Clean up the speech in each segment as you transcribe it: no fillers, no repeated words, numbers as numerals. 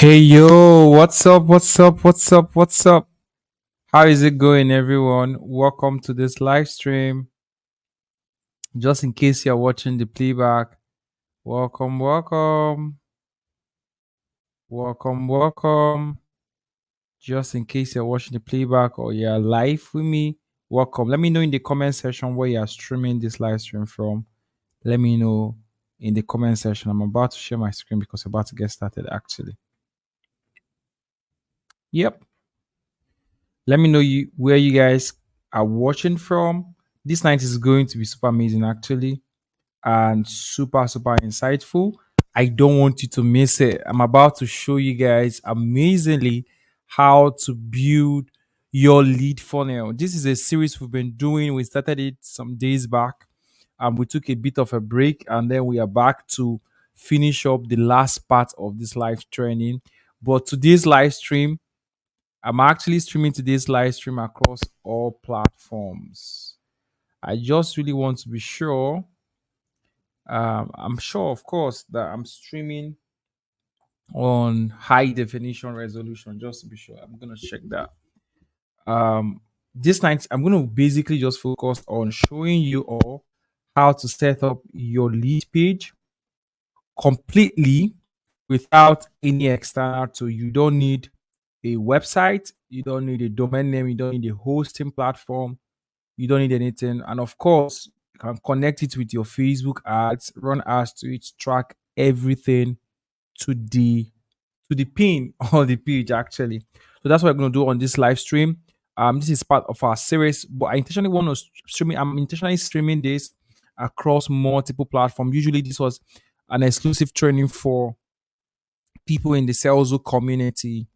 Hey yo, what's up? What's up? What's up? What's up? How is it going, everyone? Welcome to this live stream. Just in case you're watching the playback, welcome, welcome, welcome, welcome. Just in case you're watching the playback or you're live with me, welcome. Let me know in the comment section where you're streaming this live stream from. Let me know in the comment section. I'm about to share my screen because we're about to get started actually. Yep. Let me know where you guys are watching from. This night is going to be super amazing actually and super insightful. I don't want you to miss it. I'm about to show you guys amazingly how to build your lead funnel. This is a series we've been doing. We started it some days back and we took a bit of a break and then we are back to finish up the last part of this live training. But today's live stream, I'm actually streaming today's live stream across all platforms. I just really want to be sure. I'm sure, of course, that I'm streaming on high definition resolution, just to be sure. I'm gonna check that. This night I'm gonna basically just focus on showing you all how to set up your lead page completely without any external tool. You don't need a website, you don't need a domain name, you don't need a hosting platform, you don't need anything. And of course, you can connect it with your Facebook ads, run ads to it, track everything to the pin or the page actually. So that's what I'm gonna do on this live stream. This is part of our series, but I intentionally want to stream it. I'm intentionally streaming this across multiple platforms. Usually, this was an exclusive training for people in the Serlzo community,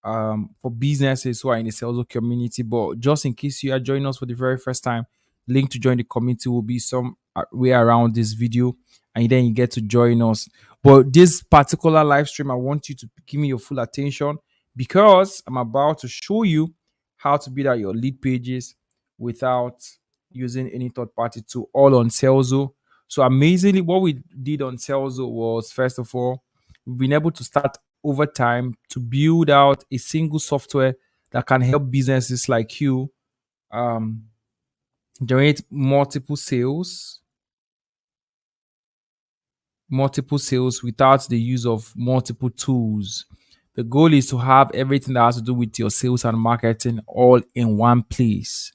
for businesses who are in the Serlzo community. But just in case you are joining us for the very first time, link to join the community will be some way around this video, and then you get to join us. But this particular live stream, I want you to give me your full attention because I'm about to show you how to build out your lead pages without using any third party tool, all on Serlzo. So amazingly, what we did on Serlzo was, first of all, we've been able to start over time to build out a single software that can help businesses like you um, generate multiple sales without the use of multiple tools. The goal is to have everything that has to do with your sales and marketing all in one place.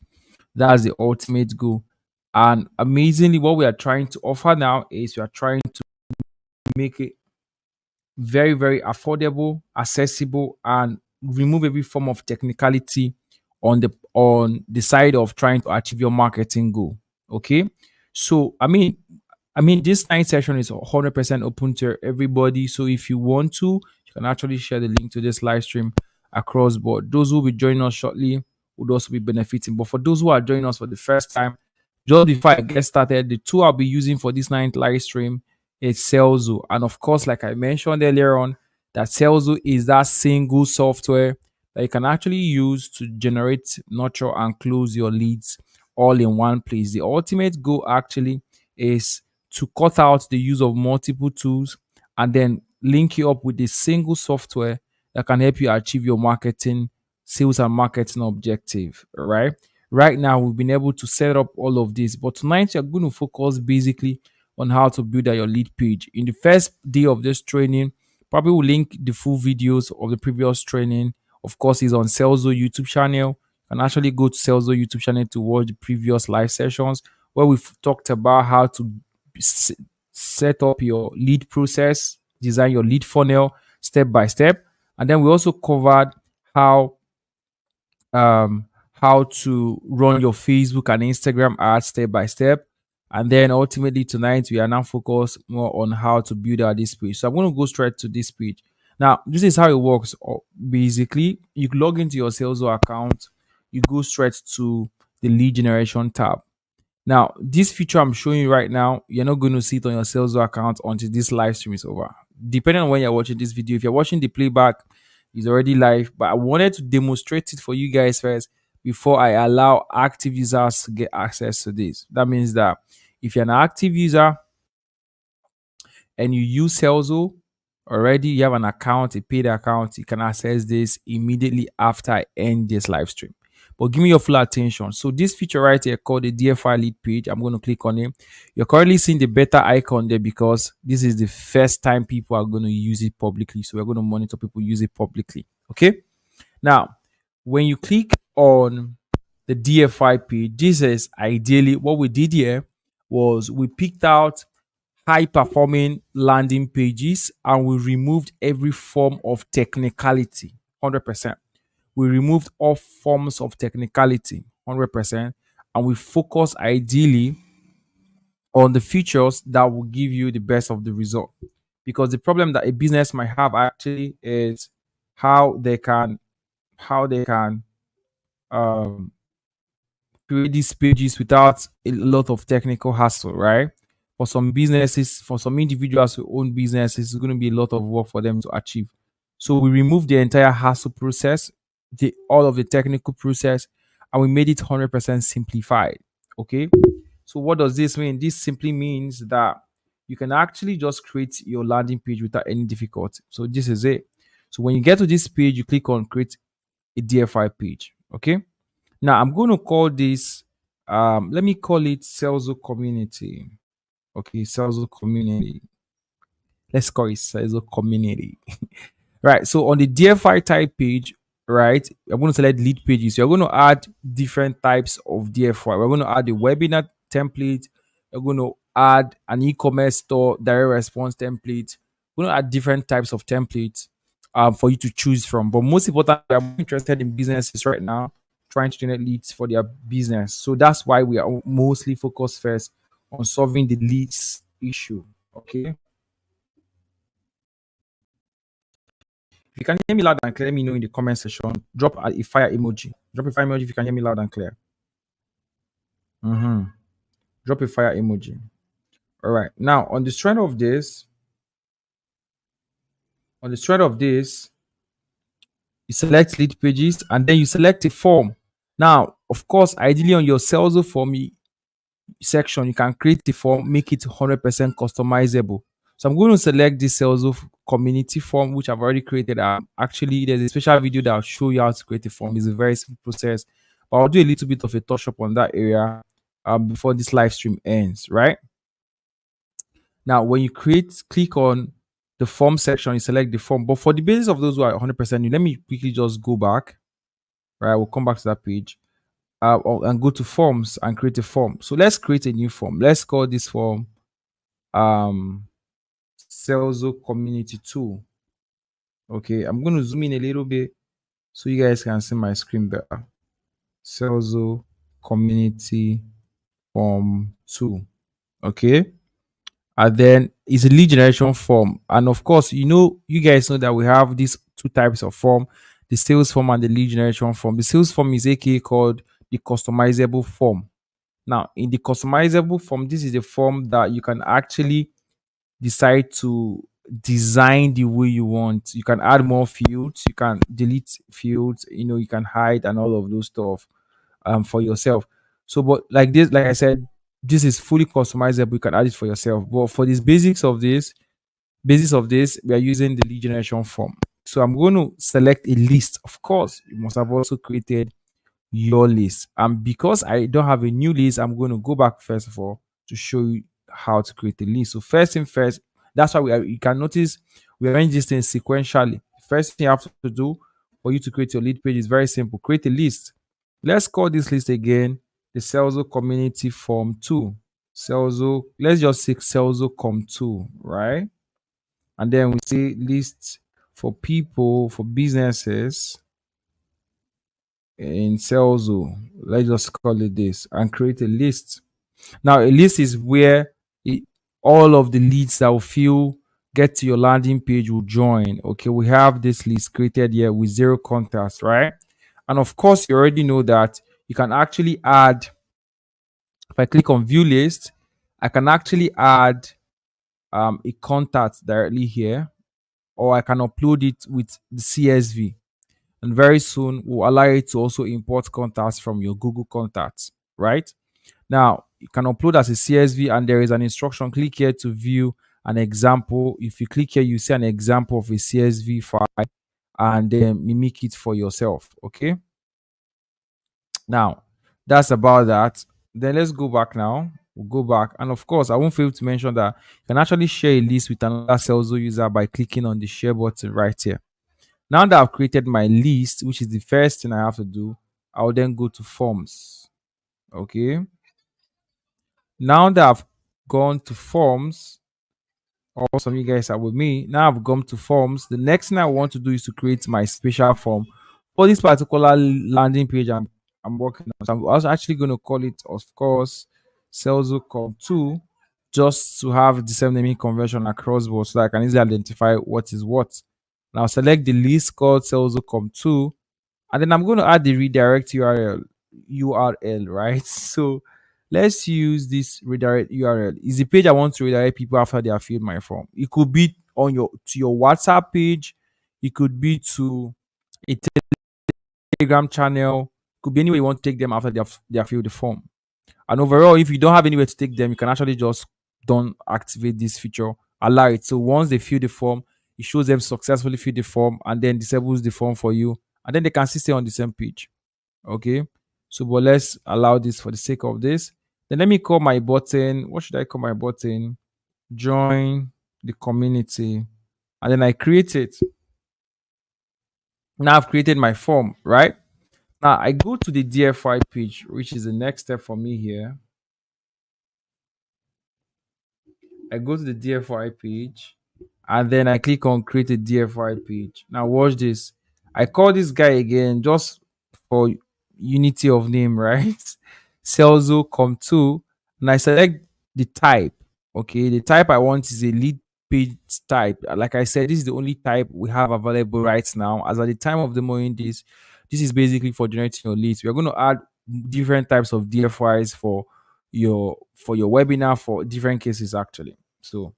That's the ultimate goal. And amazingly, what we are trying to offer now is we are trying to make it very affordable, accessible, and remove every form of technicality on the side of trying to achieve your marketing goal. Okay. So I mean this night session is 100% open to everybody. So if you want to, you can actually share the link to this live stream across board. Those who will be joining us shortly would also be benefiting. But for those who are joining us for the first time, just before I get started, the tool I'll be using for this night live stream is Serlzo. And of course, like I mentioned earlier on, that Serlzo is that single software that you can actually use to generate, nurture, and close your leads all in one place. The ultimate goal actually is to cut out the use of multiple tools and then link you up with a single software that can help you achieve your marketing, sales, and marketing objective. All right. Right now, we've been able to set up all of this, but tonight you're going to focus basically on how to build out your lead page. In the first day of this training, probably will link the full videos of the previous training. Of course, it's on Serlzo YouTube channel. You can actually go to Serlzo YouTube channel to watch the previous live sessions where we've talked about how to s- set up your lead process, design your lead funnel step by step. And then we also covered how how to run your Facebook and Instagram ads step by step. And then ultimately tonight we are now focused more on how to build out this page. So I'm going to go straight to this page. Now, this is how it works. Basically, you log into your Salesforce account, you go straight to the lead generation tab. Now, this feature I'm showing you right now, you're not going to see it on your Salesforce account until this live stream is over. Depending on when you're watching this video, if you're watching the playback, it's already live. But I wanted to demonstrate it for you guys first before I allow active users to get access to this. That means that if you're an active user and you use Salesforce, already you have an account, a paid account, you can access this immediately after I end this live stream. But give me your full attention. So this feature right here called the DFI lead page, I'm going to click on it. You're currently seeing the beta icon there because this is the first time people are going to use it publicly. So we're going to monitor people use it publicly. Okay. Now, when you click on the DFI page, this is ideally what we did here was we picked out high performing landing pages and we removed every form of technicality 100%. We removed all forms of technicality 100%, and we focus ideally on the features that will give you the best of the result. Because the problem that a business might have actually is how they can how they can um create these pages without a lot of technical hassle, right? For some businesses, for some individuals who own businesses, it's going to be a lot of work for them to achieve. So we removed the entire hassle process, all of the technical process, and we made it 100% simplified. Okay. So what does this mean? This simply means that you can actually just create your landing page without any difficulty. So this is it. So when you get to this page, you click on create a DFI page. Okay. Now I'm going to call this, let me call it Serlzo community. Okay, Serlzo community. Let's call it Serlzo community. Right. So on the DFI type page, right, I'm going to select lead pages. You're going to add different types of DFI. We're going to add a webinar template. We're going to add an e-commerce store direct response template. We're going to add different types of templates for you to choose from. But most importantly, I'm interested in businesses right now trying to generate leads for their business. So that's why we are mostly focused first on solving the leads issue. Okay. If you can hear me loud and clear, let me know in the comment section. Drop a fire emoji. Drop a fire emoji if you can hear me loud and clear. Mhm. Drop a fire emoji. All right. Now, on the strength of this, you select lead pages and then you select a form. Now, of course, ideally on your sales form section, you can create the form, make it 100% customizable. So I'm going to select this sales community form, which I've already created. Actually, there's a special video that will show you how to create a form. It's a very simple process, but I'll do a little bit of a touch up on that area before this live stream ends, right? Now, when you click on the form section, you select the form. But for the basis of those who are 100% new, let me quickly just go back, right? We'll come back to that page and go to forms and create a form. So let's create a new form. Let's call this form um Serlzo community 2. Okay, I'm going to zoom in a little bit so you guys can see my screen better. Serlzo community form 2. Okay, and then it's a lead generation form, and of course, you guys know that we have these two types of form: the sales form and the lead generation form. The sales form is aka called the customizable form. Now, in the customizable form, this is a form that you can actually decide to design the way you want. You can add more fields, you can delete fields, you can hide and all of those stuff for yourself. So, but like this, like I said, this is fully customizable. You can add it for yourself. But for this basis of this, we are using the lead generation form. So I'm going to select a list. Of course, you must have also created your list. And because I don't have a new list, I'm going to go back first of all to show you how to create a list. So first thing first, that's why you can notice we arrange this thing sequentially. First thing you have to do for you to create your lead page is very simple. Create a list. Let's call this list again the Serlzo community form 2. Serlzo, let's just say Serlzo com 2, right? And then we say list for people, for businesses in Serlzo. Let's just call it this and create a list. Now, a list is where it, all of the leads that will feel get to your landing page will join. Okay, we have this list created here with 0 contacts, right? And of course, you already know that you can actually add, if I click on view list, I can actually add a contact directly here, or I can upload it with the CSV. And very soon we'll allow you to also import contacts from your Google contacts, right? Now, you can upload as a CSV and there is an instruction. Click here to view an example. If you click here, you see an example of a CSV file and then mimic it for yourself. Okay. Now, that's about that. Then let's go back now. We'll go back. And of course, I won't fail to mention that you can actually share a list with another Serlzo user by clicking on the share button right here. Now that I've created my list, which is the first thing I have to do, I'll then go to forms. Okay. Now that I've gone to forms, or some of you guys are with me, now I've gone to forms. The next thing I want to do is to create my special form for this particular landing page I'm working on. So I'm also actually going to call it, of course, Serlzo.com2, just to have the same naming convention across board so that I can easily identify what is what. Now select the list called Serlzo.com2, and then I'm going to add the redirect URL, right? So let's use this redirect URL. Is the page I want to redirect people after they have filled my form. It could be on your WhatsApp page, it could be to a Telegram channel, it could be anywhere you want to take them after they have filled the form. And overall, if you don't have anywhere to take them, you can actually just don't activate this feature, allow it. So once they fill the form, it shows them successfully fill the form and then disables the form for you, and then they can still stay on the same page. Okay. So, but let's allow this for the sake of this. Then let me call my button. What should I call my button? Join the community. And then I create it. Now I've created my form, right? Now I go to the DFI page, which is the next step for me here. I go to the DFI page and then I click on create a DFI page. Now watch this. I call this guy again just for unity of name, right? Serlzo come to, and I select the type. Okay, the type I want is a lead page type. Like I said, this is the only type we have available right now. As at the time of demoing this is basically for generating your leads. We are going to add different types of DFIs for your webinar for different cases actually. So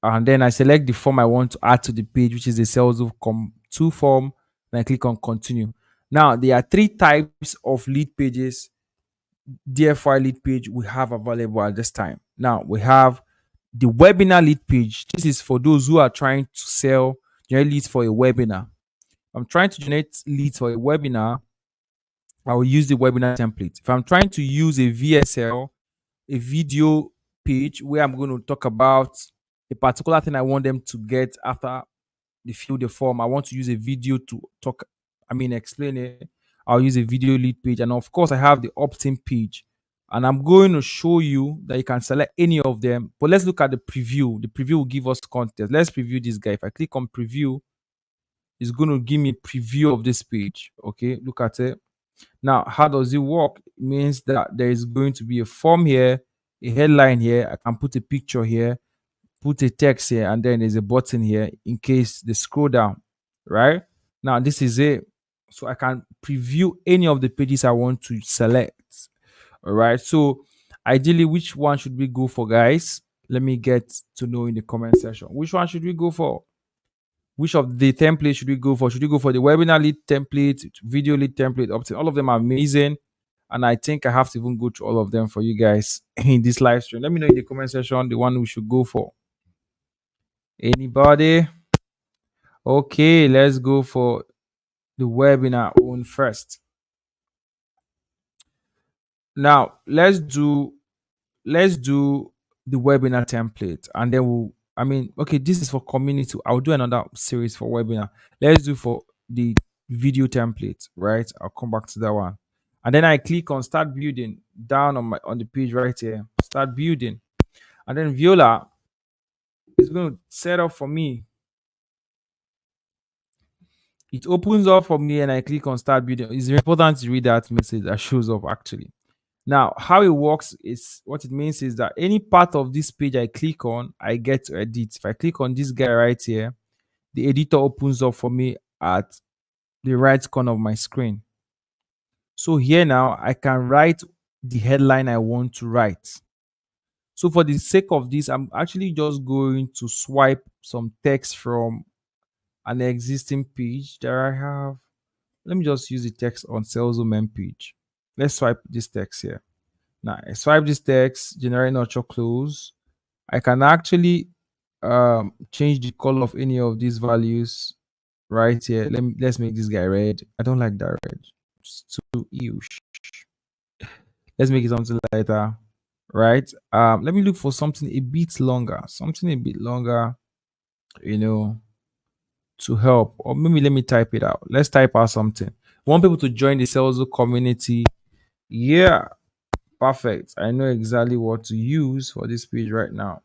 and then I select the form I want to add to the page, which is the Serlzo com 2 form, and I click on continue. Now there are three types of lead pages, DFI lead page we have available at this time. Now we have the webinar lead page. This is for those who are trying to generate leads for a webinar. I'm trying to generate leads for a webinar. I will use the webinar template. If I'm trying to use a VSL, a video page where I'm going to talk about a particular thing I want them to get after they fill the form, I want to use a video to explain it. I'll use a video lead page. And of course, I have the opt-in page. And I'm going to show you that you can select any of them. But let's look at the preview. The preview will give us context. Let's preview this guy. If I click on preview, it's going to give me a preview of this page. Okay, look at it. Now, how does it work? It means that there is going to be a form here, a headline here. I can put a picture here, put a text here, and then there's a button here in case they scroll down, right? Now, this is it. So I can preview any of the pages I want to select. All right. So ideally, which one should we go for, guys? Let me get to know in the comment section. Which one should we go for? Which of the templates should we go for? Should we go for the webinar lead template, video lead template, opt-in? All of them are amazing. And I think I have to even go through all of them for you guys in this live stream. Let me know in the comment section the one we should go for. Anybody? Okay, let's go for the webinar one first. Now let's do the webinar template, and then okay, this is for community. I'll do another series for webinar. Let's do for the video template, right? I'll come back to that one. And then I click on start building down on the page right here. Start building. And then Viola is going to set up for me. It opens up for me and I click on start building. It's important to read that message that shows up actually. Now, how it works is what it means is that any part of this page I click on, I get to edit. If I click on this guy right here, the editor opens up for me at the right corner of my screen. So here now, I can write the headline I want to write. So for the sake of this, I'm actually just going to swipe some text from an existing page that I have. Let me just use the text on Serlzo main page. Let's swipe this text here. Now I swipe this text, generate nurture close. I can actually change the color of any of these values right here. Let's make this guy red. I don't like that red. It's too ew. Let's make it something lighter, right? Let me look for something a bit longer, something a bit longer, you know, to help. Or maybe let me type it out. Let's type out something. Want people to join the Serlzo community? Yeah, perfect. I know exactly what to use for this page right now.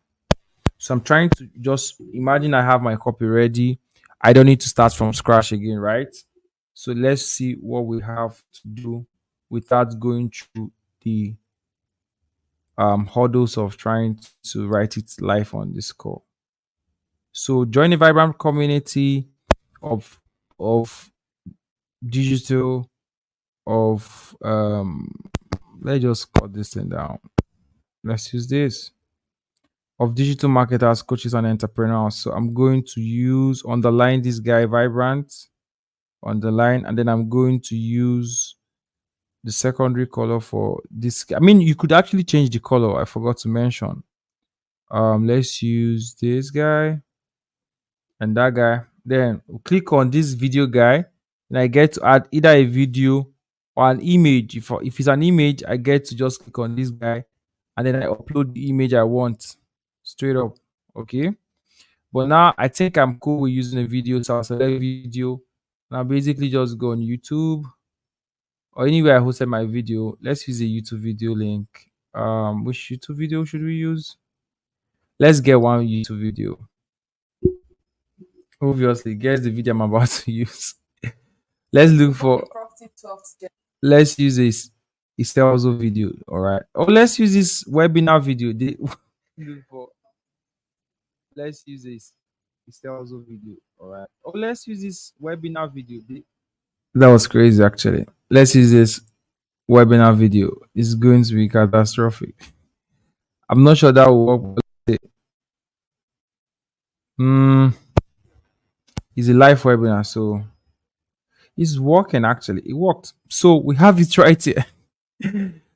So I'm trying to just imagine I have my copy ready. I don't need to start from scratch again, right? So let's see what we have to do without going through the hurdles of trying to write it live on this call. So join a vibrant community of of digital of let's just cut this thing down. Let's use this of digital marketers, coaches, and entrepreneurs. So I'm going to use underline this guy vibrant, underline, and then I'm going to use the secondary color for this. I mean, you could actually change the color. I forgot to mention. Let's use this guy and that guy. Then we'll click on this video guy, and I get to add either a video or an image. If it's an image, I get to just click on this guy, and then I upload the image I want straight up. Okay. But now I think I'm cool with using a video, so I'll select video. Now basically just go on YouTube or anywhere I hosted my video. Let's use a YouTube video link. Which YouTube video should we use? Let's get one YouTube video. Obviously, guess the video I'm about to use. Let's look for. Let's use a Serlzo video. All right. Or let's use this webinar video. Look for. Let's use this Serlzo video. All right. Or let's use this webinar video. That was crazy, actually. Let's use this webinar video. It's going to be catastrophic. I'm not sure that will work. Hmm. It's a live webinar, so it's working actually. It worked. So we have it right here.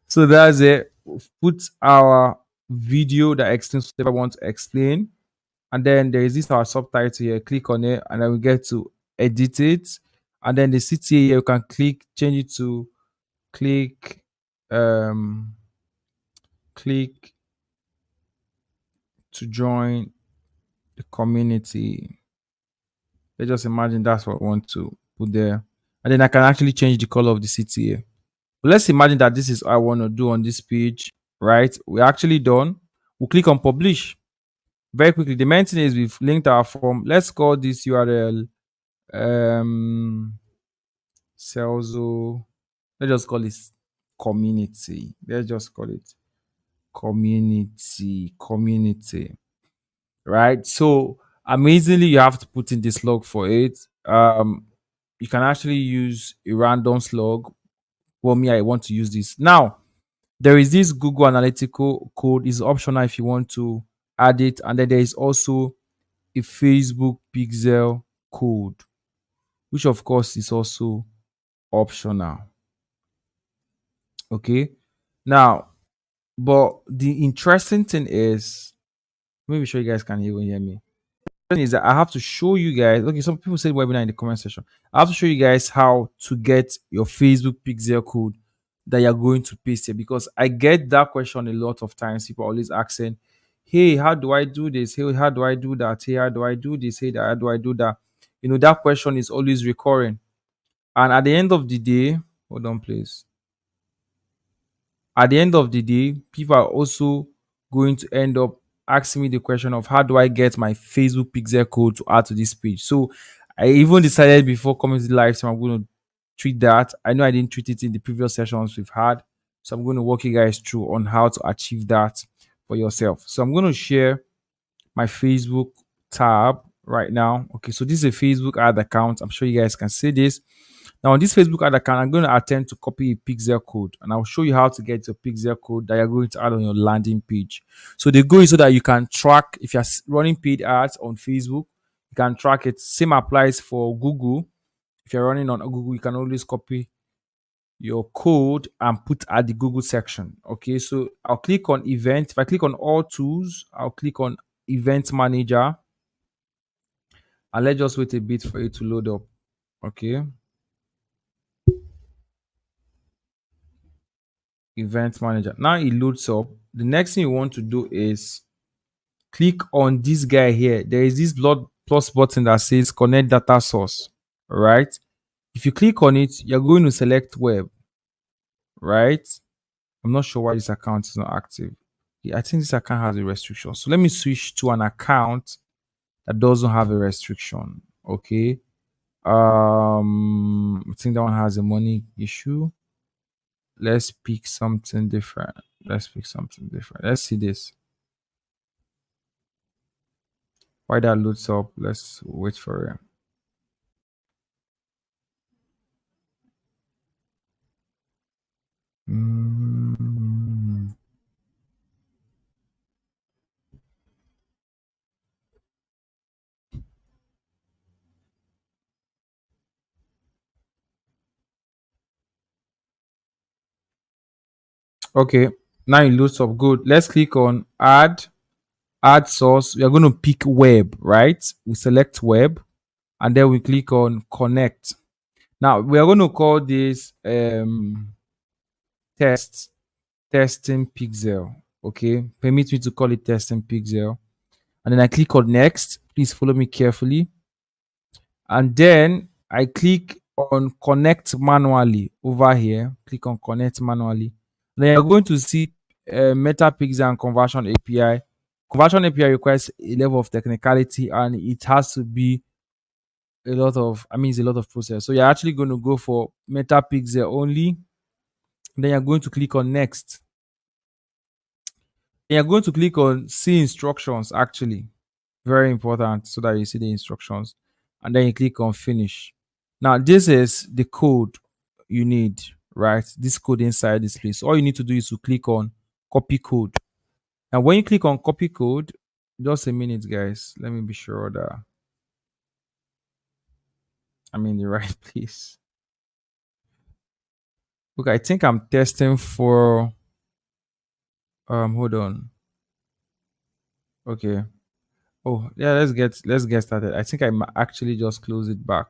So that's it. We've put our video that explains whatever I want to explain. And then there is this our subtitle here. Click on it, and then we get to edit it. And then the CTA here, you can click, change it to click um click to join the community. Let's just imagine that's what I want to put there. And then I can actually change the color of the CTA. But let's imagine that this is what I want to do on this page, right? We're actually done. We'll click on publish. Very quickly, the main thing is we've linked our form. Let's call this URL Serlzo. Let's just call it community. Let's just call it community, right? So amazingly, you have to put in this log for it. You can actually use a random slug. Well, me, I want to use this now. There is this Google Analytical code is optional if you want to add it, and then there is also a Facebook pixel code, which of course is also optional. Okay. Now, but the interesting thing is, maybe sure you guys can even hear me. The thing is that I have to show you guys. Okay, some people said webinar in the comment section. I have to show you guys how to get your Facebook pixel code that you're going to paste here, because I get that question a lot of times. People are always asking, hey, how do I do this? Hey, how do I do that? Hey, how do I do this? Hey, how do I do that? That question is always recurring. And at the end of the day, hold on, please. At the end of the day, people are also going to end up asking me the question of how do I get my Facebook pixel code to add to this page. So I even decided before coming to the live stream, I'm going to treat that. I know I didn't treat it in the previous sessions we've had. So I'm going to walk you guys through on how to achieve that for yourself. So I'm going to share my Facebook tab right now. Okay, so this is a Facebook ad account. I'm sure you guys can see this. Now on this Facebook ad account, I'm going to attempt to copy a pixel code, and I'll show you how to get your pixel code that you're going to add on your landing page. So the goal is so that you can track, if you're running paid ads on Facebook, you can track it. Same applies for Google. If you're running on Google, you can always copy your code and put at the Google section. Okay, so I'll click on event. If I click on all tools, I'll click on event manager, and let's just wait a bit for it to load up. Okay, event manager. Now it loads up. The next thing you want to do is click on this guy here. There is this blood plus button that says connect data source. All right. If you click on it, you're going to select web, right? I'm not sure why this account is not active. Yeah, I think this account has a restriction. So let me switch to an account that doesn't have a restriction. Okay. I think that one has a money issue. Let's pick something different. Let's pick something different. Let's see this. Why that loads up? Let's wait for it. Mm. Okay, now it loads up. Good. Let's click on add source. We are going to pick web, right? We select web and then we click on connect. Now we are going to call this test testing pixel. Okay, permit me to call it testing pixel, and then I click on next. Please follow me carefully, and then I click on connect manually over here. Click on connect manually. Then you're going to see metapixel and conversion API. Conversion API requires a level of technicality, and it has to be a lot of, I mean, it's a lot of process. So you're actually going to go for metapixel only. Then you're going to click on next. Then you're going to click on see instructions, actually. Very important, so that you see the instructions. And then you click on finish. Now, this is the code you need, right? This code inside this place. All you need to do is to click on copy code. And when you click on copy code, just a minute, guys. Let me be sure that I'm in the right place. Look, I think I'm testing for hold on. Okay. Oh, yeah, let's get started. I think I actually just close it back.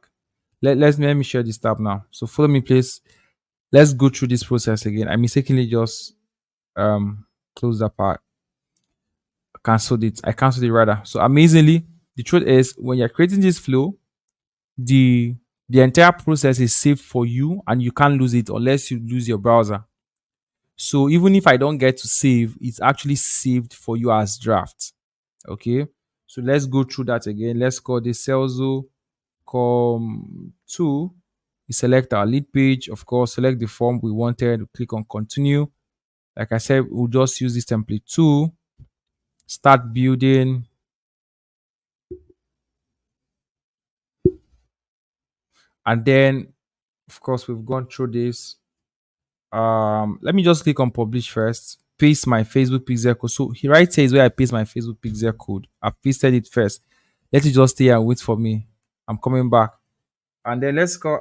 Let me share this tab now. So follow me, please. Let's go through this process again. I mistakenly just closed that part. Cancelled it. I cancelled it rather. So amazingly, the truth is when you're creating this flow, the the entire process is saved for you and you can't lose it unless you lose your browser. So even if I don't get to save, it's actually saved for you as draft. Okay. So let's go through that again. Let's call this Serlzo com 2. We select our lead page, of course, select the form we wanted, click on continue. Like I said, we'll just use this template to start building. And then, of course, we've gone through this. Let me just click on publish first, paste my Facebook pixel code. So here right here is where I paste my Facebook pixel code. I've pasted it first. Let it just stay and wait for me. I'm coming back. And then let's call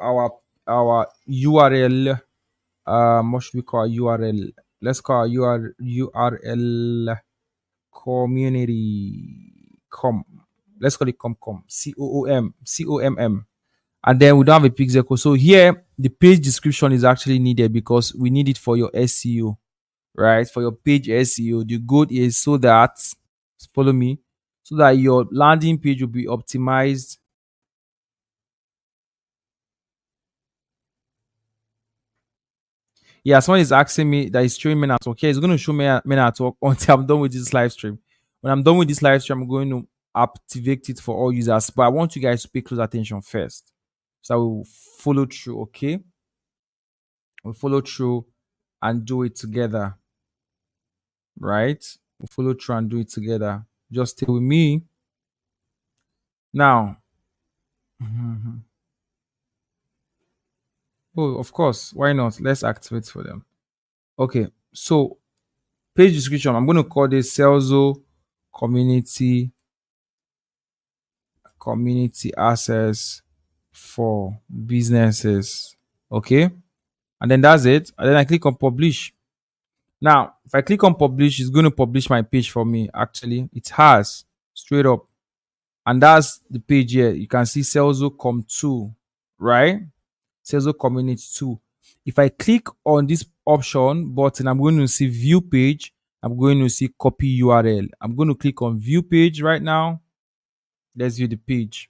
our URL. What should we call our URL? Let's call our URL community com. Let's call it com COOM. And then we don't have a pixel code. So here the page description is actually needed because we need it for your SEO, right? For your page SEO. The goal is so that, follow me, so that your landing page will be optimized. Yeah, someone is asking me that is showing men at work. Yeah, it's going to show men at work until I'm done with this live stream. When I'm done with this live stream, I'm going to activate it for all users. But I want you guys to pay close attention first. So I will follow through, okay? We'll follow through and do it together, right? We'll follow through and do it together. Just stay with me. Now, oh, of course, why not? Let's activate for them. Okay, so page description. I'm going to call this Serlzo community access for businesses. Okay, and then that's it. And then I click on publish. Now, if I click on publish, it's going to publish my page for me. Actually, it has. straight up. And that's the page here. You can see Serlzo Com 2, right? Serlzo Community 2. If I click on this option button, I'm going to see view page. I'm going to see copy URL. I'm going to click on view page right now. Let's view the page.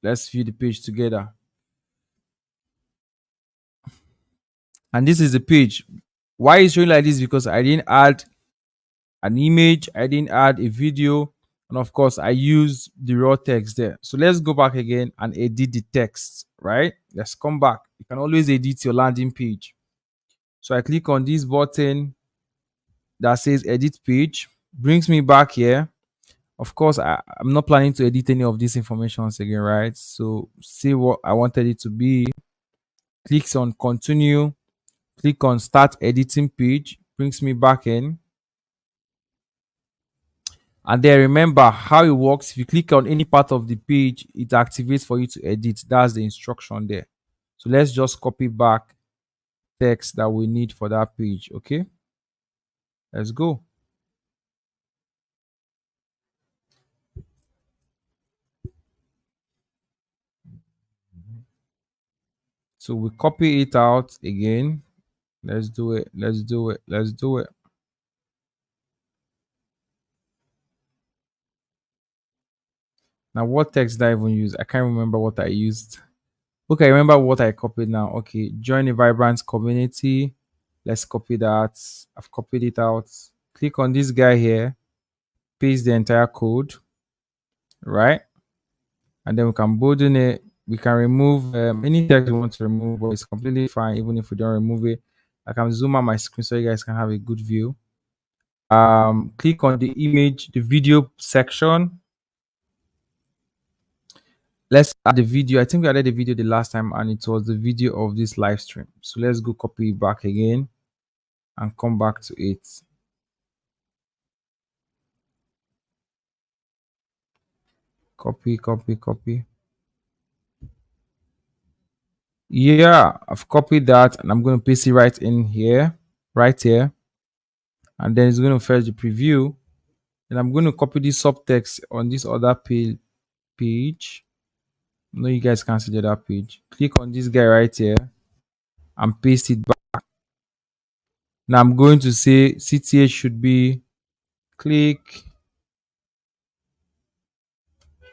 Let's view the page together. And this is the page. Why is showing like this? Because I didn't add an image, I didn't add a video, and of course I used the raw text there. So let's go back again and edit the text, right? Let's come back. You can always edit your landing page. So I click on this button that says edit page, brings me back here. Of course, I'm not planning to edit any of these informations again, right? So see what I wanted it to be. Clicks on continue, click on start editing page, brings me back in. And then remember how it works. If you click on any part of the page, it activates for you to edit. That's the instruction there. So let's just copy back text that we need for that page. Okay, let's go. So we copy it out again. Let's do it. Let's do it. Let's do it. Now, what text did I even use? I can't remember what I used. Okay, I remember what I copied now. Okay, join a vibrant community. Let's copy that. I've copied it out. Click on this guy here, paste the entire code, right? And then we can bolding it. We can remove any text we want to remove, but it's completely fine even if we don't remove it. I can zoom out my screen so you guys can have a good view. Click on the image, the video section. Let's add the video. I think we added the video the last time and it was the video of this live stream. So let's go copy it back again and come back to it. Copy, copy, copy. Yeah, I've copied that and I'm going to paste it right in here, right here. And then it's going to fetch the preview. And I'm going to copy this subtext on this other page. No, you guys can't see the other page. Click on this guy right here and paste it back. Now I'm going to say CTA should be click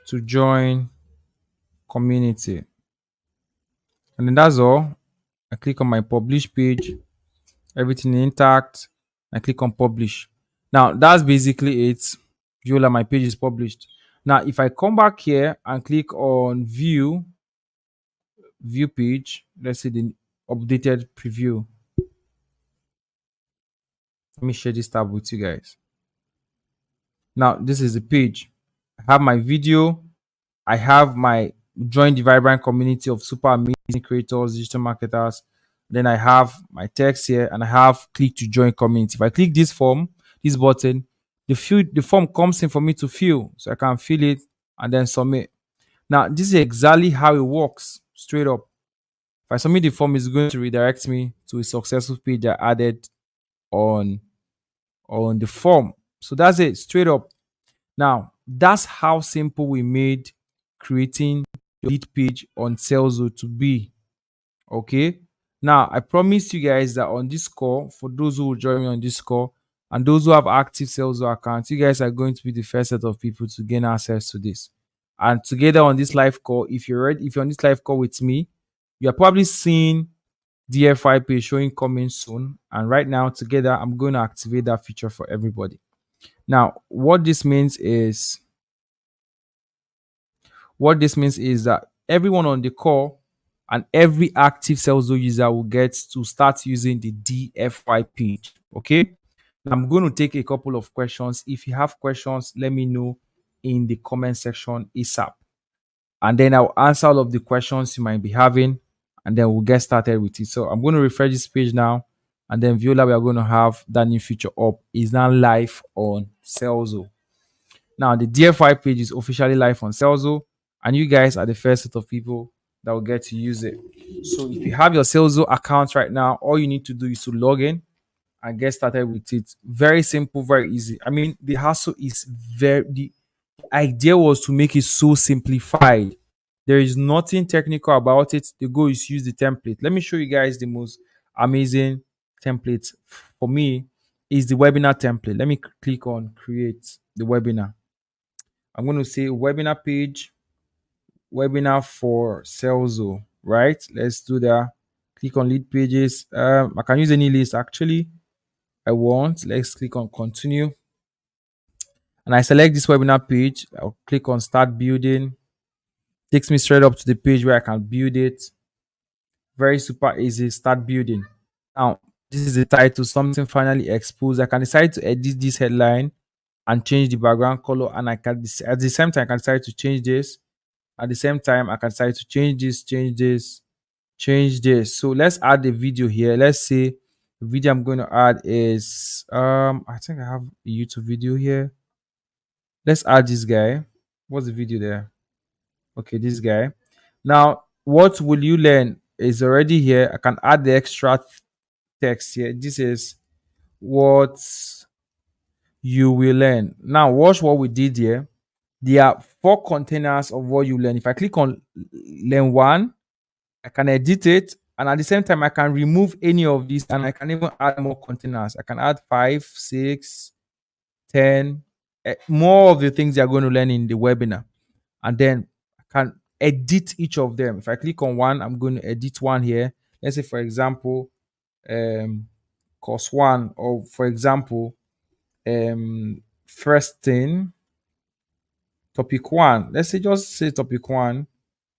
to join community. And then that's all. I click on my publish page, everything intact. I click on publish. Now that's basically it. Viola, my page is published. Now, if I come back here and click on view page, let's see the updated preview. Let me share this tab with you guys. Now, this is the page. I have my video. I have my join the vibrant community of super amazing creators, digital marketers. Then I have my text here and I have click to join community. If I click this form, this button, the form comes in for me to fill. So I can fill it and then submit. Now, this is exactly how it works, straight up. If I submit the form, it's going to redirect me to a successful page I added on the form. So that's it, straight up. Now, that's how simple we made creating your lead page on Serlzo to be. Okay. Now, I promised you guys that on this call, for those who will join me on this call and those who have active Serlzo accounts, you guys are going to be the first set of people to gain access to this. And together on this live call, if you're on this live call with me, you are probably seeing DFI page showing coming soon. And right now, together, I'm going to activate that feature for everybody. Now, what this means is that everyone on the call and every active Serlzo user will get to start using the DFY page. Okay. Now, I'm going to take a couple of questions. If you have questions, let me know in the comment section ASAP. And then I'll answer all of the questions you might be having. And then we'll get started with it. So I'm going to refresh this page now. And then Viola, we are going to have that new feature up. It's now live on Serlzo. Now, the DFI page is officially live on Serlzo, and you guys are the first set of people that will get to use it. So if you have your Serlzo account right now, all you need to do is to log in. and get started with it. Very simple, very easy. I mean, the hassle is very the idea was to make it so simplified. There is nothing technical about it. The goal is use the template. Let me show you guys the most amazing template for me is the webinar template. Let me click on create the webinar. I'm going to say webinar page, webinar for Serlzo, right? Let's do that. Click on lead pages. I can use any list actually. I want. Let's click on continue. And I select this webinar page. I'll click on start building. Takes me straight up to the page where I can build it. Very super easy. Start building. Now, this is the title, something finally exposed. I can decide to edit this headline and change the background color. And I can, at the same time, I can decide to change this. At the same time, I can decide to change this, change this, change this. So let's add a video here. Let's say the video I'm going to add is, I think I have a YouTube video here. Let's add this guy. What's the video there? Okay, this guy. Now, what will you learn is already here. I can add the extra text here. This is what you will learn. Now, watch what we did here. There are four containers of what you learn. If I click on learn one, I can edit it. And at the same time, I can remove any of these and I can even add more containers. I can add 5, 6, 10, more of the things you're going to learn in the webinar. And then I can edit each of them. If I click on one, I'm going to edit one here. Let's say, for example, course one, or for example, first thing, topic one. Let's say just say topic one.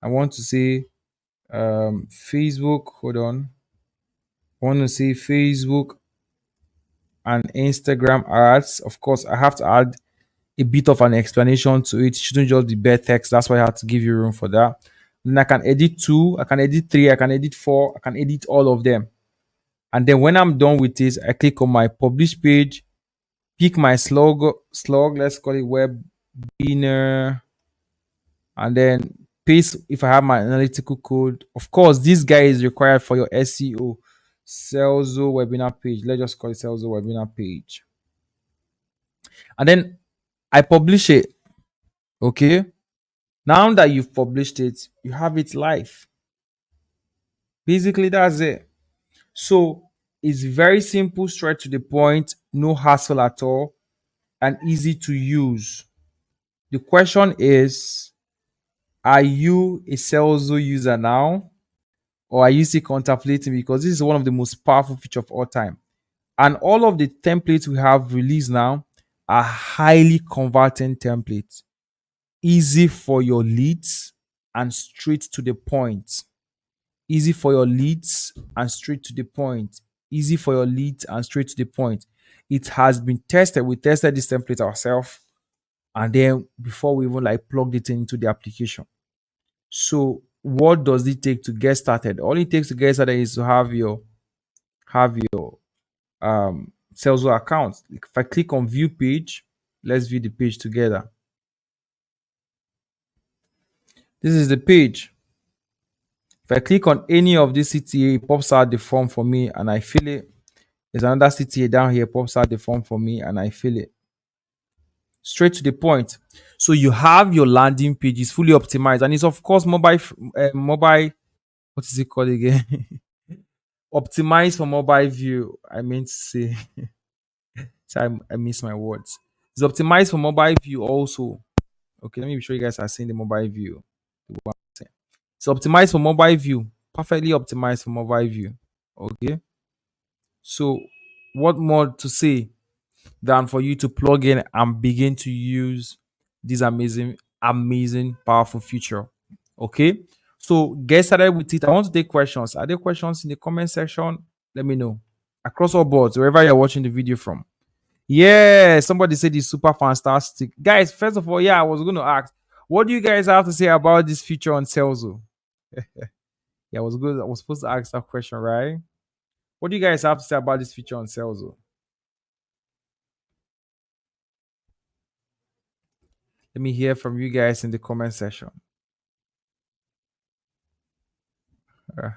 I want to say Facebook. Hold on. I want to say Facebook and Instagram ads. Of course, I have to add a bit of an explanation to it. It shouldn't just be bare text. That's why I have to give you room for that. Then I can edit two, I can edit three, I can edit four, I can edit all of them. And then when I'm done with this, I click on my publish page, pick my slug, let's call it webinar, and then paste if I have my analytical code. Of course, this guy is required for your SEO. Serlzo webinar page. Let's just call it Serlzo webinar page. And then I publish it. Okay. Now that you've published it, you have it live. Basically, that's it. So it's very simple, straight to the point, no hassle at all, and easy to use. The question is, are you a Serlzo user now? Or are you still contemplating? Because this is one of the most powerful features of all time. And all of the templates we have released now are highly converting templates. Easy for your leads and straight to the point. Easy for your leads and straight to the point. Easy for your leads and straight to the point. It has been tested. We tested this template ourselves. And then before we even like plugged it into the application. So what does it take to get started? All it takes to get started is to have your Serlzo account. If I click on view page, let's view the page together. This is the page. If I click on any of these CTA, it pops out the form for me and I fill it. There's another CTA down here, pops out the form for me and I fill it. Straight to the point. So you have your landing page is fully optimized and it's of course mobile. What is it called again? Optimized for mobile view. I meant to say. So I miss my words. It's optimized for mobile view also. Okay, let me be sure you guys are seeing the mobile view. It's optimized for mobile view. Perfectly optimized for mobile view. Okay. So what more to say than for you to plug in and begin to use this amazing, powerful feature. Okay. So get started with it. I want to take questions. Are there questions in the comment section? Let me know. Across all boards, wherever you're watching the video from. Yeah, somebody said it's super fantastic. Guys, first of all, yeah, I was going to ask, what do you guys have to say about this feature on Serlzo? Yeah, I was good. I was supposed to ask that question, right? What do you guys have to say about this feature on Serlzo? Let me hear from you guys in the comment section. Uh,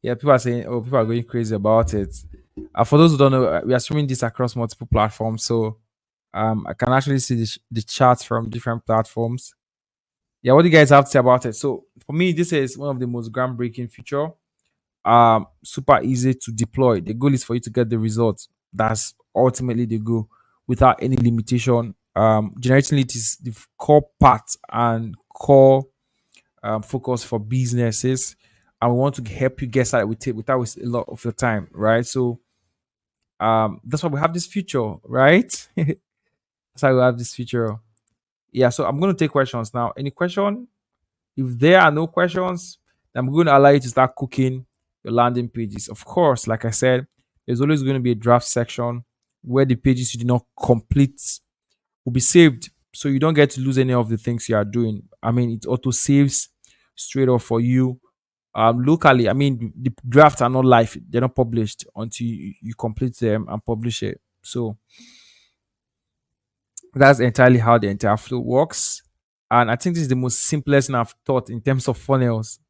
yeah, people are saying, oh, people are going crazy about it. For those who don't know, we are streaming this across multiple platforms. So I can actually see the charts from different platforms. Yeah, what do you guys have to say about it? So for me, this is one of the most groundbreaking feature. Super easy to deploy. The goal is for you to get the results. That's ultimately the goal without any limitation. Generating it is the core part and core focus for businesses. And we want to help you get started with it without wasting a lot of your time, right? So that's why we have this feature, right? That's why we have this feature. Yeah, so I'm going to take questions now. Any question? If there are no questions, I'm going to allow you to start cooking your landing pages. Of course, like I said, there's always going to be a draft section where the pages you did not complete will be saved. So you don't get to lose any of the things you are doing. I mean, it auto saves straight off for you. Locally, I mean, the drafts are not live, they're not published until you complete them and publish it. So that's entirely how the entire flow works. And I think this is the most simplest thing I've taught in terms of funnels.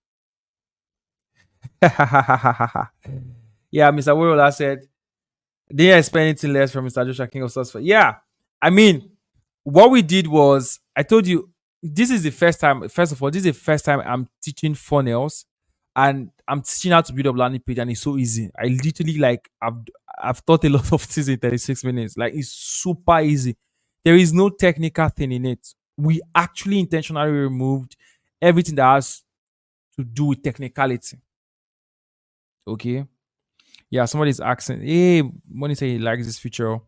Yeah, Mr. Worola said, didn't expect anything less from Mr. Joshua King of Source. Yeah, I mean, what we did was, I told you, this is the first time, first of all, this is the first time I'm teaching funnels and I'm teaching how to build up landing page, and it's so easy. I literally, like, I've taught a lot of things in 36 minutes. Like, it's super easy. There is no technical thing in it. We actually intentionally removed everything that has to do with technicality. Okay. Yeah, somebody's asking, hey, Money say he likes this feature.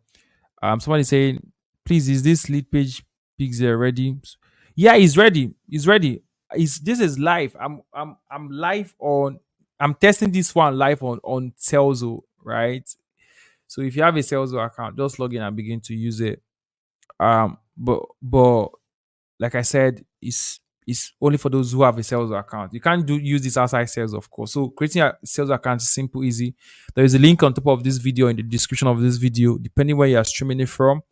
Somebody saying, please, is this lead page pixel ready? Yeah, he's ready. He's ready. This is live. I'm live on. I'm testing this one live on Serlzo, right? So if you have a Serlzo account, just log in and begin to use it. But like I said, it's only for those who have a sales account. You can't use this outside sales, of course. So creating a sales account is simple, easy. There is a link on top of this video in the description of this video. Depending where you are streaming it from,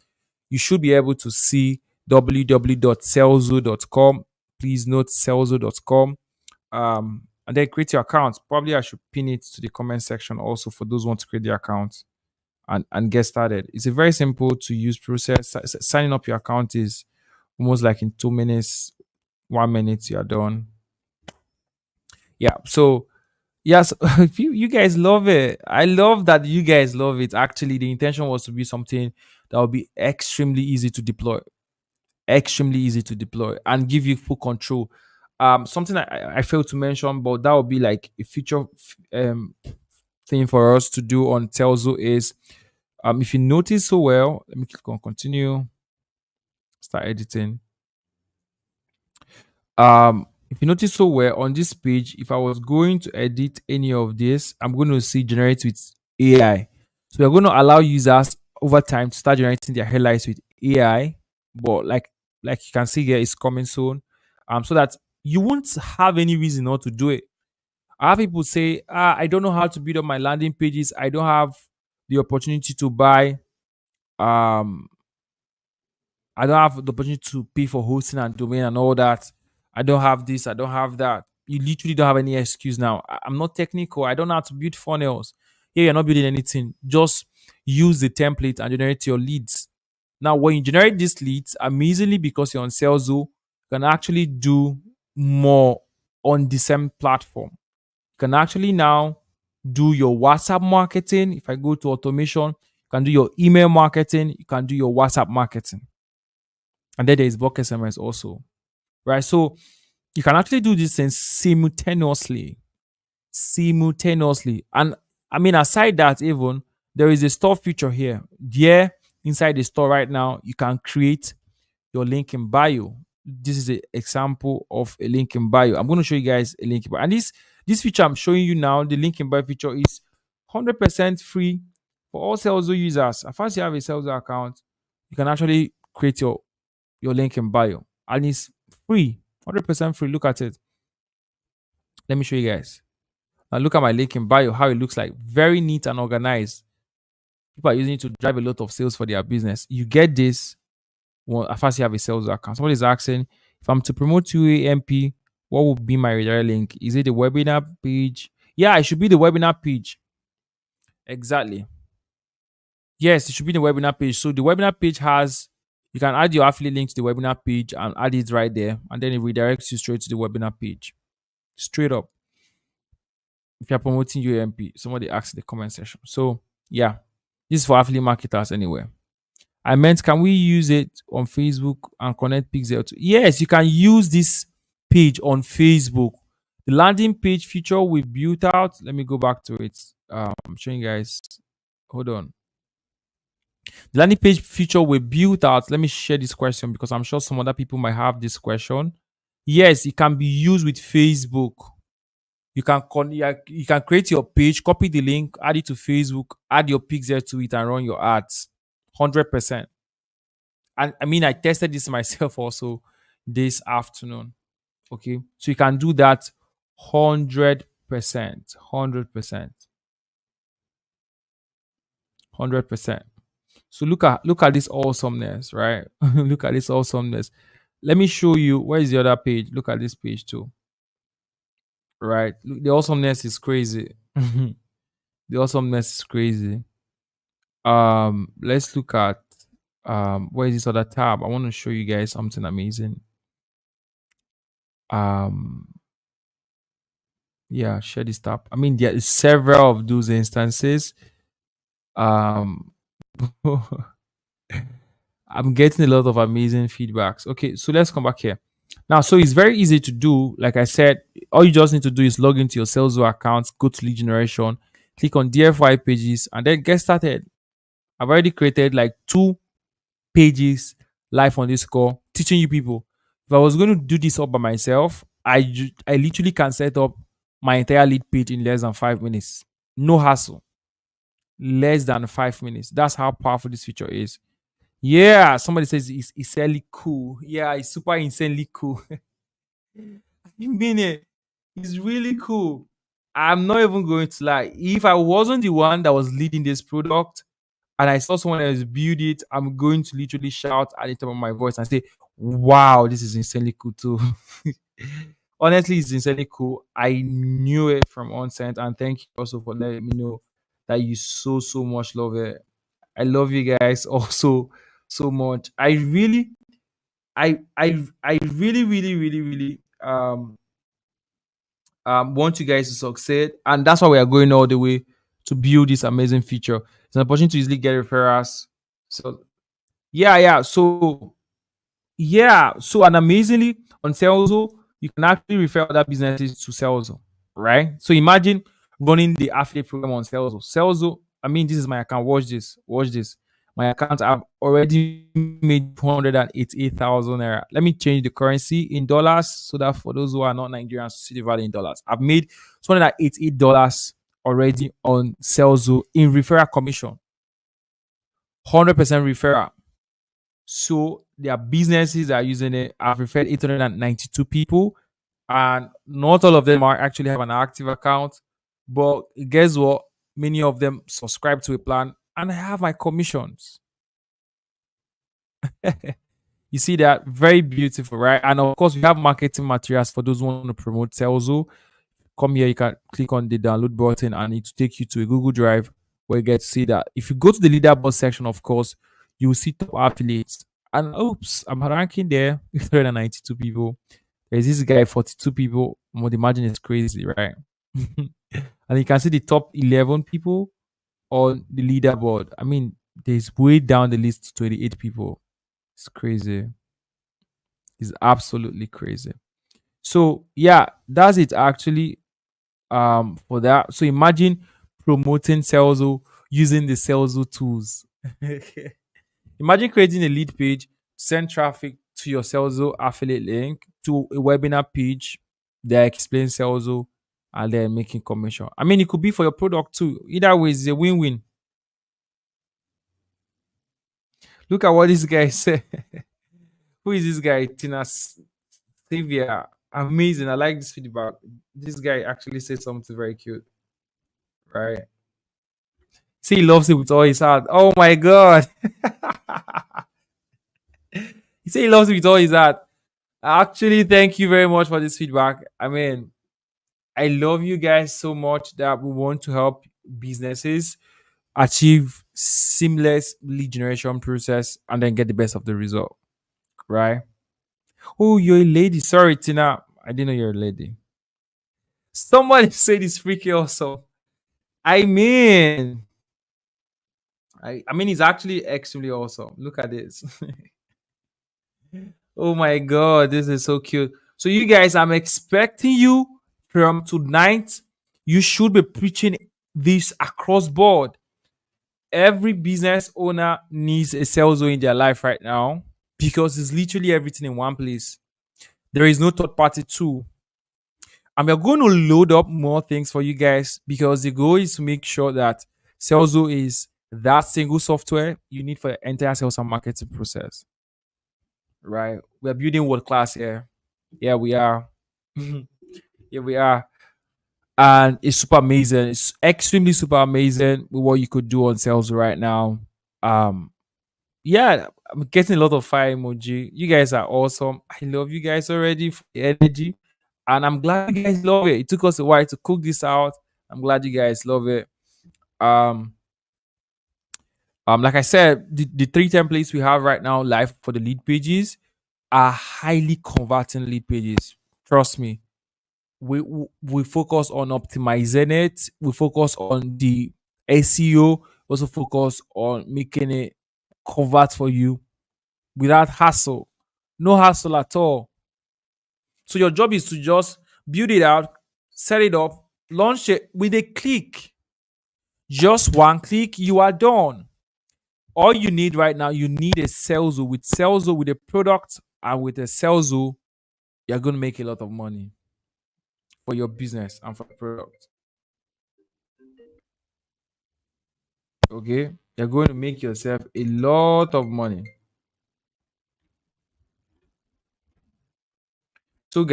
you should be able to see www.selzo.com. Please note selzo.com. And then create your account. Probably I should pin it to the comment section also for those who want to create their accounts and get started. It's a very simple to use process. Signing up your account is almost like in 2 minutes, 1 minute, you're done. Yeah. So yes, you guys love it. I love that you guys love it. Actually, the intention was to be something that will be extremely easy to deploy, extremely easy to deploy, and give you full control. Something I failed to mention, but that would be like a future thing for us to do on Telzo is, if you notice so well, let me click on continue, start editing. If you notice so well on this page, if I was going to edit any of this, I'm going to see generate with AI. So we're going to allow users over time to start generating their headlights with AI. But like you can see here, it's coming soon. So that you won't have any reason not to do it. I have people say, I don't know how to build up my landing pages. I don't have the opportunity to buy um I don't have the opportunity to pay for hosting and domain and all that. I don't have this. I don't have that. You literally don't have any excuse now. I'm not technical. I don't know how to build funnels. Yeah, you're not building anything. Just use the template and generate your leads. Now, when you generate these leads, amazingly, because you're on Salesforce, you can actually do more on the same platform. You can actually now do your WhatsApp marketing. If I go to automation, you can do your email marketing. You can do your WhatsApp marketing. And then there is bulk SMS also, right? So you can actually do these things simultaneously. And I mean, aside that, even there is a store feature here. There, inside the store right now, you can create your link in bio. This is an example of a link in bio. I'm going to show you guys a link in bio. And this feature I'm showing you now, the link in bio feature, is 100% free for all Salesforce users. As far as you have a Salesforce account, you can actually create your link in bio, and it's free, 100% free. Look at it. Let me show you guys. Now look at my link in bio, how it looks like. Very neat and organized. People are using it to drive a lot of sales for their business. You get this as far as you have a sales account. Somebody's asking, if I'm to promote UAMP, what would be my redirect link? Is it the webinar page? Yeah, it should be the webinar page. Exactly. Yes, it should be the webinar page. So the webinar page has, you can add your affiliate link to the webinar page and add it right there, and then it redirects you straight to the webinar page. Straight up. If you're promoting UMP, somebody asked in the comment section. So yeah, this is for affiliate marketers anyway. I meant, can we use it on Facebook and connect Pixel to? Yes, you can use this page on Facebook. The landing page feature we built out. Let me go back to it. I'm showing you guys. Hold on. The landing page feature we built out. Let me share this question because I'm sure some other people might have this question. Yes, it can be used with Facebook. You can create your page, copy the link, add it to Facebook, add your pixel to it, and run your ads. 100%. And I mean, I tested this myself also this afternoon. Okay, so you can do that 100%, 100%, 100%. So look at this awesomeness, right? Look at this awesomeness. Let me show you where is the other page. Look at this page too, right? Look, the awesomeness is crazy. The awesomeness is crazy. Let's look at where is this other tab? I want to show you guys something amazing. Um, yeah, share this tab. I mean, there is several of those instances. Um, I'm getting a lot of amazing feedbacks. Okay, so let's come back here. Now, so it's very easy to do. Like I said, all you just need to do is log into your Serlzo account, go to lead generation, click on DFY pages, and then get started. I've already created like 2 pages live on this call teaching you people. If I was going to do this all by myself, I literally can set up my entire lead page in less than 5 minutes. No hassle. Less than 5 minutes. That's how powerful this feature is. Yeah, somebody says it's insanely cool. Yeah, it's super insanely cool. You mean it? It's really cool. I'm not even going to lie. If I wasn't the one that was leading this product and I saw someone else build it, I'm going to literally shout at the top of my voice and say, wow, this is insanely cool too. Honestly, it's insanely cool. I knew it from onset, and thank you also for letting me know that you so much love it. I love you guys also so much. I really want you guys to succeed, and that's why we are going all the way to build this amazing feature. It's an opportunity to easily get referrals. So so and amazingly on Serlzo, you can actually refer other businesses to Serlzo, right? So imagine running the affiliate program on Serlzo. Serlzo, I mean, this is my account. Watch this. Watch this. My account, I've already made 288,000 naira. Let me change the currency in dollars so that for those who are not Nigerians, see the value in dollars. I've made $288 already on Serlzo in referral commission. 100% referral. So their businesses are using it. I've referred 892 people, and not all of them are actually have an active account. But guess what? Many of them subscribe to a plan, and I have my commissions. You see that? Very beautiful, right? And of course, we have marketing materials for those who want to promote Selzo. Come here, you can click on the download button and it will take you to a Google Drive where you get to see that. If you go to the leaderboard section, of course, you will see top affiliates. And oops, I'm ranking there with 392 people. There's this guy, 42 people. Well, the margin is crazy, right? And you can see the top 11 people on the leaderboard. I mean, there's way down the list 28 people. It's crazy. It's absolutely crazy. So yeah, that's it actually for that. So imagine promoting Serlzo using the Serlzo tools. Imagine creating a lead page, send traffic to your Serlzo affiliate link to a webinar page that explains Serlzo and then making commission. I mean, it could be for your product too. Either way, it's a win-win. Look at what this guy said. Who is this guy? Tina Savia. Amazing. I like this feedback. This guy actually said something very cute, right? See, he loves it with all his heart. Oh my god. He said he loves it with all his heart. Actually, thank you very much for this feedback. I mean, I love you guys so much that we want to help businesses. achieve seamless lead generation process, and then get the best of the result, right? Oh, you're a lady. Sorry, Tina. I didn't know you're a lady. Somebody said it's freaky also. I mean, I mean, it's actually extremely awesome. Look at this. Oh my god, this is so cute. So you guys, I'm expecting you from tonight. You should be preaching this across board. Every business owner needs a sales in their life right now because it's literally everything in one place. There is no third party tool. And we're going to load up more things for you guys because the goal is to make sure that Serlzo is that single software you need for your entire sales and marketing process. Right? We're building world class here. Yeah, we are. Yeah, we are. And it's super amazing. It's extremely super amazing with what you could do on sales right now. Um, yeah, I'm getting a lot of fire emoji. You guys are awesome. I love you guys already for the energy. And I'm glad you guys love it. It took us a while to cook this out. I'm glad you guys love it. Um, like I said, the three templates we have right now live for the lead pages are highly converting lead pages. Trust me. We focus on optimizing it. We focus on the SEO. Also focus on making it convert for you without hassle. No hassle at all. So your job is to just build it out, set it up, launch it with a click. Just one click, you are done. All you need right now, you need a Serlzo. With Serlzo, with a product and with a Serlzo, you're going to make a lot of money for your business and for the product. Okay? You're going to make yourself a lot of money. So,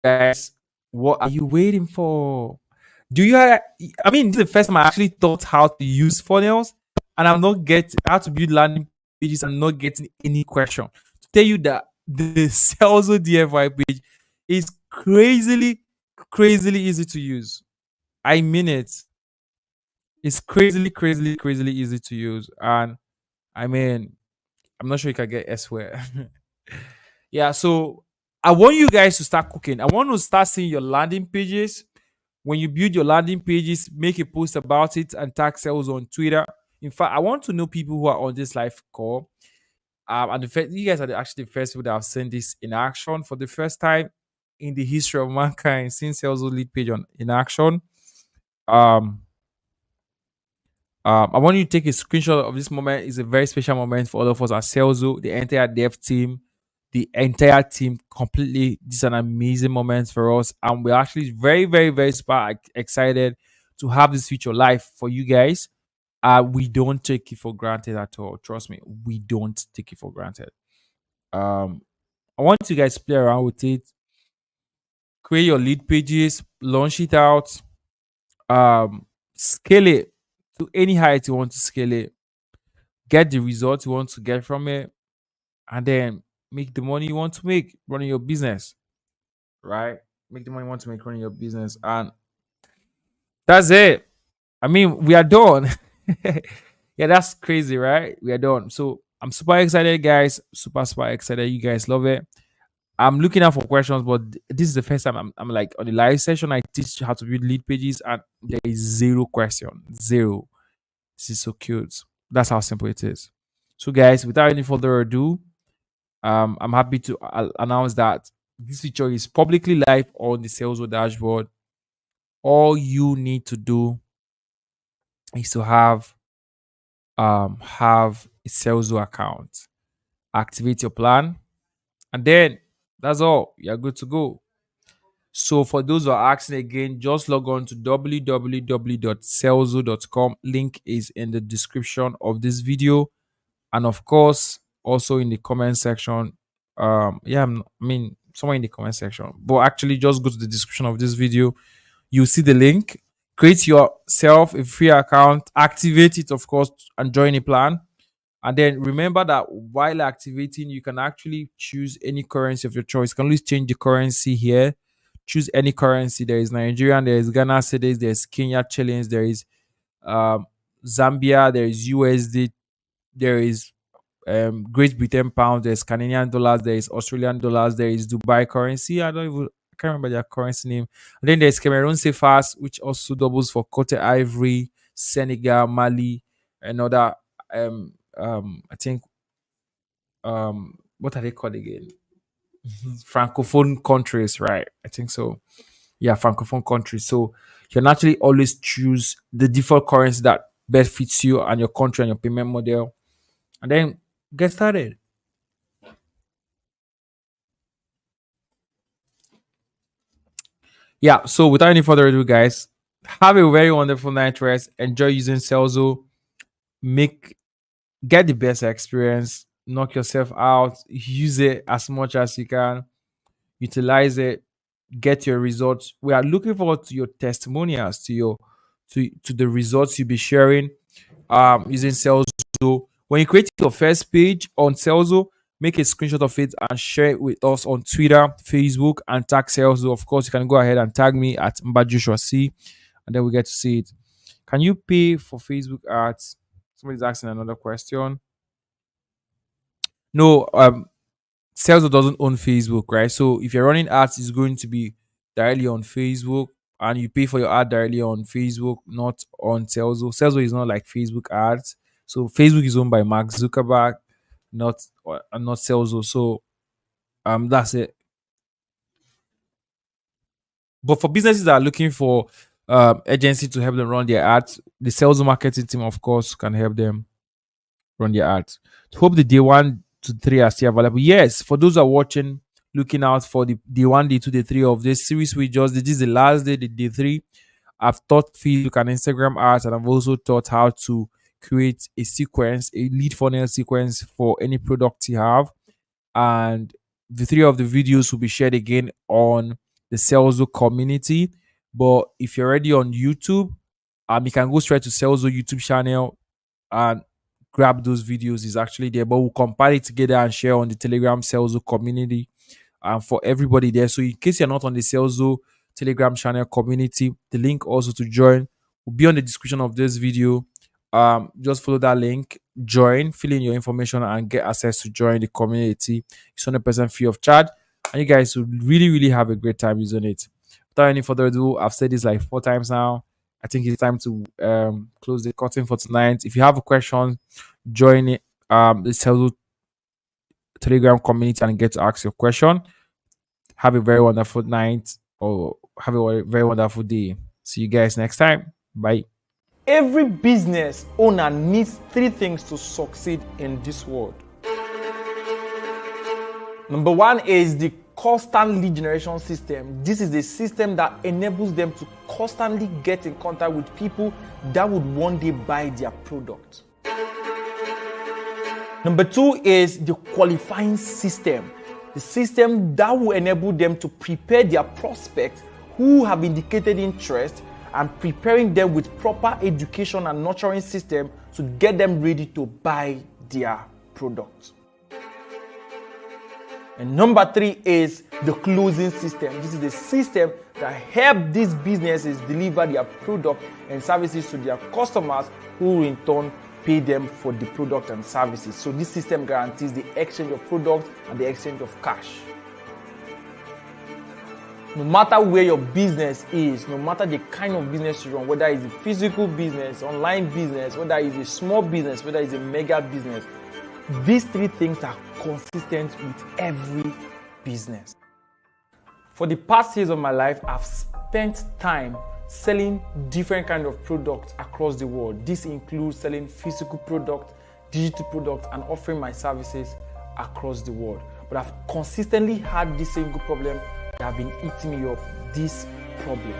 guys, what are you waiting for? Do you have, I mean, this is the first time I actually thought how to use funnels, and I'm not getting how to build landing pages. I'm not getting any question. To tell you that the Salesforce DFI page is crazily easy to use. I mean it. It's crazily easy to use. And I mean, I'm not sure you can get elsewhere. Yeah, so I want you guys to start cooking. I want to start seeing your landing pages. When you build your landing pages, make a post about it and tag sales on Twitter. In fact, I want to know people who are on this live call. And you guys are actually the first people that have seen this in action for the first time in the history of mankind, seeing sales lead page on in action. Um, I want you to take a screenshot of this moment. It's a very special moment for all of us at Serlzo, the entire dev team, the entire team completely. This is an amazing moment for us. And we're actually very super excited to have this feature live for you guys. We don't take it for granted at all. Trust me, we don't take it for granted. Um, I want you guys to play around with it, create your lead pages, launch it out, scale it to any height you want to scale it, get the results you want to get from it, and then make the money you want to make running your business, right? Make the money you want to make running your business. And that's it. I mean, we are done. Yeah, that's crazy, right? We are done. So I'm super excited, guys. Super excited. You guys love it. I'm looking out for questions, but this is the first time I'm like on the live session. I teach how to build lead pages, and there is zero question. Zero. This is so cute. That's how simple it is. So, guys, without any further ado, I'm happy to announce that this feature is publicly live on the Salesforce dashboard. All you need to do is to have a Salesforce account, activate your plan, and then that's all. You're good to go. So for those who are asking again, just log on to www.selzo.com. Link is in the description of this video, and of course also in the comment section. Yeah, I mean somewhere in the comment section, but actually just go to the description of this video. You see the link. Create yourself a free account, activate it, of course, and join a plan. And then remember that while activating, you can actually choose any currency of your choice. You can always change the currency here. Choose any currency. There is Nigerian, there is Ghana cedis, there is Kenya shillings, there is um Zambia, there is USD, there is Great Britain pound, there's Canadian dollars, there is Australian dollars, there is Dubai currency. I can't remember their currency name. And then there's Cameroon CFAs, which also doubles for Cote Ivory, Senegal, Mali, and other I think what are they called again? Francophone countries, right? I think so. Yeah, Francophone countries. So you can actually always choose the default currency that best fits you and your country and your payment model, and then get started. Yeah. So without any further ado, guys, have a very wonderful night rest. Enjoy using Celso. Make Get the best experience. Knock yourself out. Use it as much as you can. Utilize it. Get your results. We are looking forward to your testimonials, to the results you'll be sharing using Celso. When you create your first page on Celso, make a screenshot of it and share it with us on Twitter, Facebook, and tag Celso. Of course, you can go ahead and tag me at Mbajoshua C, and then we get to see it. Can you pay for Facebook ads? Somebody's asking another question. No, Celso doesn't own Facebook, right? So if you're running ads, it's going to be directly on Facebook, and you pay for your ad directly on Facebook, not on Celso. Celso is not like Facebook ads. So Facebook is owned by Mark Zuckerberg, not Celso. So that's it. But for businesses that are looking for agency to help them run their ads, the sales marketing team, of course, can help them run their ads. Hope the day 1 to 3 are still available. Yes, for those who are watching, looking out for the day 1, day 2, day 3 of this series we just did. This is the last day, the day 3. I've taught Facebook and Instagram ads, and I've also taught how to create a sequence, a lead funnel sequence for any product you have. And the 3 of the videos will be shared again on the Celso community. But if you're already on YouTube, you can go straight to Celso YouTube channel and grab those videos. Is actually there, but we'll compile it together and share on the Telegram Celso community for everybody there. So in case you're not on the Celso Telegram channel community, the link also to join will be on the description of this video. Just follow that link, join, fill in your information, and get access to join the community. It's 100% free of charge, and you guys will really have a great time using it. Without any further ado, I've said this like 4 times now. I think it's time to close the curtain for tonight. If you have a question, join it, the Celso Telegram community and get to ask your question. Have a very wonderful night, or have a very wonderful day. See you guys next time. Bye. Every business owner needs 3 things to succeed in this world. Number 1 is the constant lead generation system. This is the system that enables them to constantly get in contact with people that would one day buy their product. Number 2 is the qualifying system. The system that will enable them to prepare their prospects who have indicated interest, and preparing them with proper education and nurturing system to get them ready to buy their product. And number 3 is the closing system. This is the system that helps these businesses deliver their product and services to their customers, who in turn pay them for the product and services. So this system guarantees the exchange of products and the exchange of cash. No matter where your business is, no matter the kind of business you run, whether it's a physical business, online business, whether it's a small business, whether it's a mega business, these 3 things are consistent with every business. For the past years of my life, I've spent time selling different kinds of products across the world. This includes selling physical products, digital products, and offering my services across the world. But I've consistently had this single problem that have been eating me up, this problem.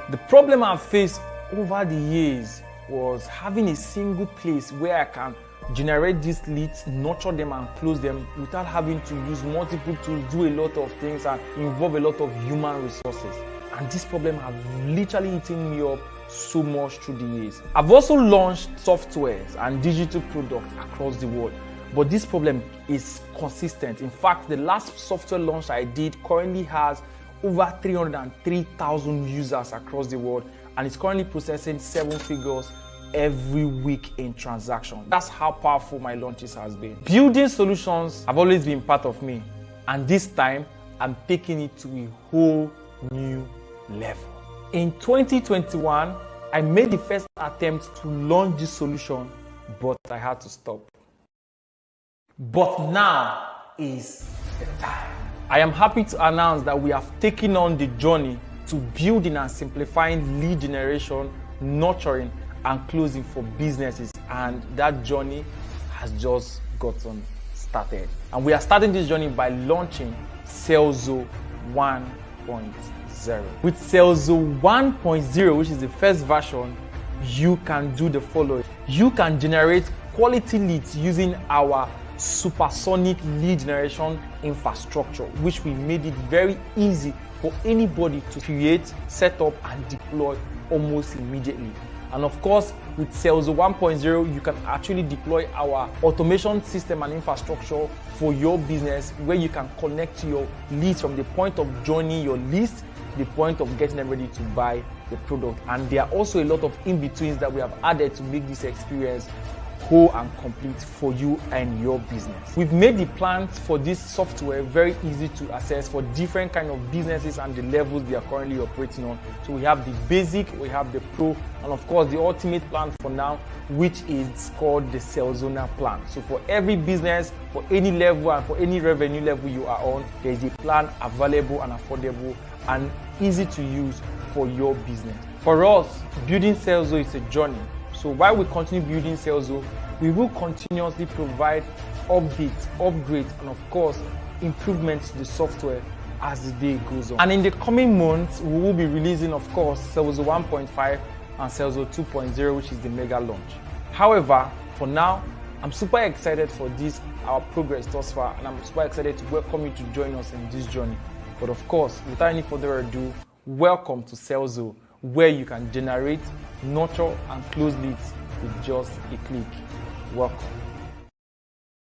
The problem I've faced over the years was having a single place where I can generate these leads, nurture them, and close them without having to use multiple tools, do a lot of things, and involve a lot of human resources. And this problem has literally eaten me up so much through the years. I've also launched softwares and digital products across the world, but this problem is consistent. In fact, the last software launch I did currently has over 303,000 users across the world, and it's currently processing 7 figures every week in transaction. That's how powerful my launches has been. Building solutions have always been part of me, and this time I'm taking it to a whole new level. In 2021, I made the first attempt to launch this solution, but I had to stop. But now is the time. I am happy to announce that we have taken on the journey to building and simplifying lead generation, nurturing, and closing for businesses, and that journey has just gotten started. And we are starting this journey by launching Serlzo 1.0. With Serlzo 1.0, which is the first version, you can do the following. You can generate quality leads using our supersonic lead generation infrastructure, which we made it very easy for anybody to create, set up, and deploy almost immediately. And of course, with Serlzo 1.0, you can actually deploy our automation system and infrastructure for your business, where you can connect to your leads from the point of joining your list, the point of getting them ready to buy the product. And there are also a lot of in-betweens that we have added to make this experience whole and complete for you and your business. We've made the plans for this software very easy to access for different kind of businesses and the levels they are currently operating on. So we have the basic, we have the pro, and of course the ultimate plan for now, which is called the Serlzona plan. So for every business, for any level and for any revenue level you are on, there is a plan available and affordable and easy to use for your business. For us, building Serlzo is a journey. So while we continue building Serlzo, we will continuously provide updates, upgrades, and of course, improvements to the software as the day goes on. And in the coming months, we will be releasing, of course, Serlzo 1.5 and Serlzo 2.0, which is the mega launch. However, for now, I'm super excited for this, our progress thus far, and I'm super excited to welcome you to join us in this journey. But of course, without any further ado, welcome to Serlzo, where you can generate, nurture, and close leads with just a click. Welcome.